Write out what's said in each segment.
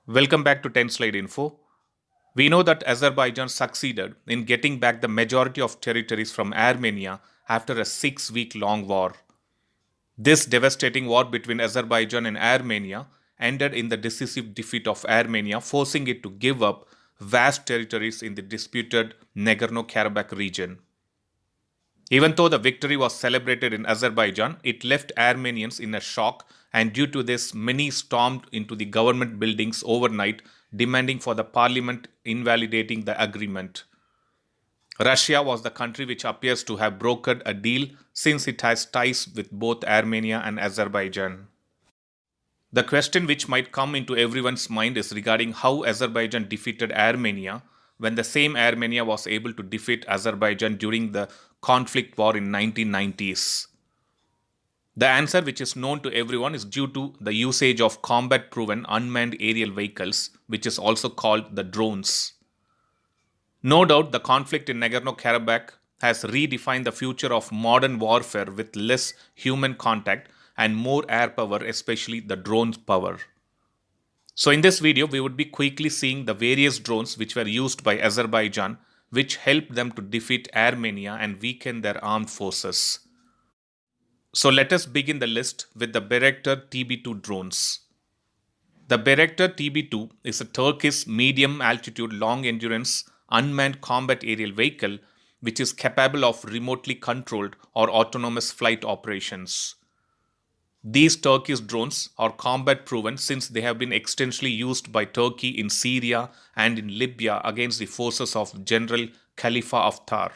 Welcome back to 10 Slide Info. We know that Azerbaijan succeeded in getting back the majority of territories from Armenia after a 6 week long war. This devastating war between Azerbaijan and Armenia ended in the decisive defeat of Armenia, forcing it to give up vast territories in the disputed Nagorno Karabakh region. Even though the victory was celebrated in Azerbaijan, it left Armenians in a shock, and due to this, many stormed into the government buildings overnight, demanding for the parliament invalidating the agreement. Russia was the country which appears to have brokered a deal since it has ties with both Armenia and Azerbaijan. The question which might come into everyone's mind is regarding how Azerbaijan defeated Armenia when the same Armenia was able to defeat Azerbaijan during the conflict war in 1990s. The answer, which is known to everyone, is due to the usage of combat proven unmanned aerial vehicles, which is also called the drones. No doubt, the conflict in Nagorno Karabakh has redefined the future of modern warfare with less human contact and more air power, especially the drone power. So, in this video, we would be quickly seeing the various drones which were used by Azerbaijan, which helped them to defeat Armenia and weaken their armed forces. So, let us begin the list with the Bayraktar TB2 drones. The Bayraktar TB2 is a Turkish medium altitude long endurance unmanned combat aerial vehicle which is capable of remotely controlled or autonomous flight operations. These Turkish drones are combat proven since they have been extensively used by Turkey in Syria and in Libya against the forces of General Khalifa Haftar.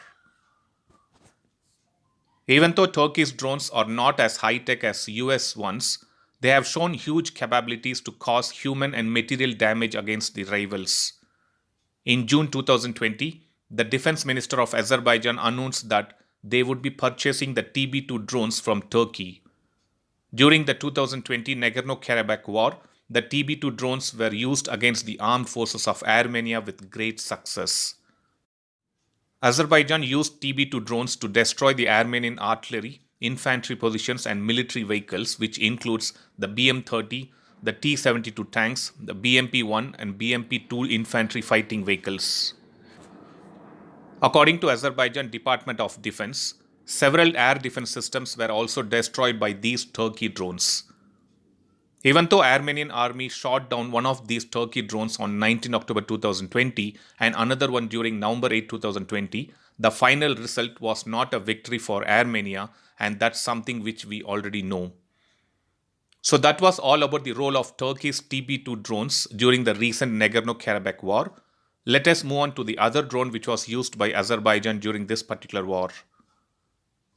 Even though Turkish drones are not as high tech as US ones, they have shown huge capabilities to cause human and material damage against the rivals. In June 2020, the defense minister of Azerbaijan announced that they would be purchasing the TB2 drones from Turkey. During the 2020 Nagorno Karabakh war, the TB2 drones were used against the armed forces of Armenia with great success. Azerbaijan used TB2 drones to destroy the Armenian artillery, infantry positions, and military vehicles, which includes the BM-30, the T-72 tanks, the BMP-1 and BMP-2 infantry fighting vehicles. According to Azerbaijan Department of Defense, several air defense systems were also destroyed by these Turkey drones. Even though Armenian army shot down one of these Turkey drones on 19 October 2020 and another one during November 8, 2020, the final result was not a victory for Armenia, and that's something which we already know. So that was all about the role of Turkey's TB2 drones during the recent Nagorno-Karabakh war. Let us move on to the other drone which was used by Azerbaijan during this particular war.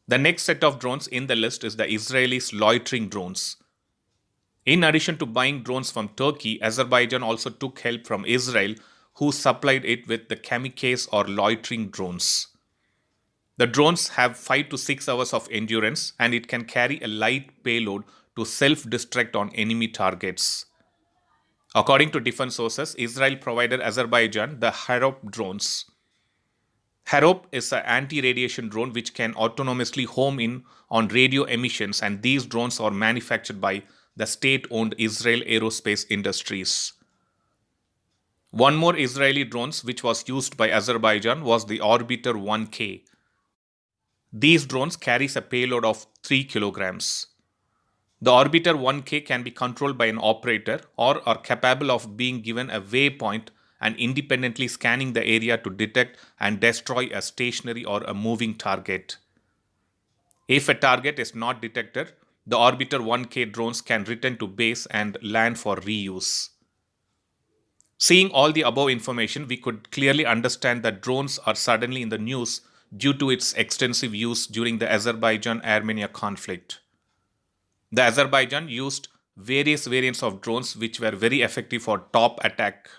The next set of drones in the list is the Israelis' loitering drones. In addition to buying drones from Turkey, Azerbaijan also took help from Israel, who supplied it with the kamikaze or loitering drones. The drones have 5 to 6 hours of endurance and it can carry a light payload to self-destruct on enemy targets. According to defense sources, Israel provided Azerbaijan the Harop drones. Harop is an anti-radiation drone which can autonomously home in on radio emissions, and these drones are manufactured by the state-owned Israel Aerospace Industries. One more Israeli drone which was used by Azerbaijan was the Orbiter 1K. These drones carries a payload of 3 kilograms. The Orbiter 1K can be controlled by an operator or are capable of being given a waypoint and independently scanning the area to detect and destroy a stationary or a moving target. If a target is not detected, the Orbiter 1K drones can return to base and land for reuse. Seeing all the above information, we could clearly understand that drones are suddenly in the news due to its extensive use during the Azerbaijan-Armenia conflict. The Azerbaijan used various variants of drones which were very effective for top attack.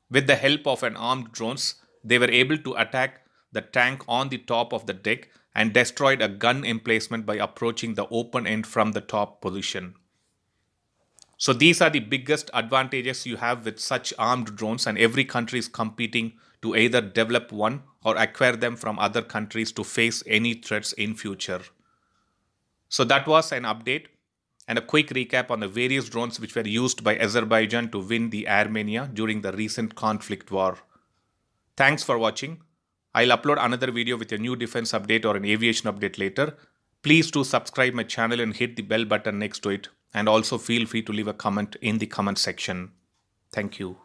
With the help of an armed drones, they were able to attack the tank on the top of the deck and destroyed a gun emplacement by approaching the open end from the top position. So these are the biggest advantages you have with such armed drones, and every country is competing to either develop one or acquire them from other countries to face any threats in future. So that was an update. and a quick recap on the various drones which were used by Azerbaijan to win the Armenia during the recent conflict war. Thanks for watching. I'll upload another video with a new defense update or an aviation update later. Please do subscribe my channel and hit the bell button next to it. And also feel free to leave a comment in the comment section. Thank you.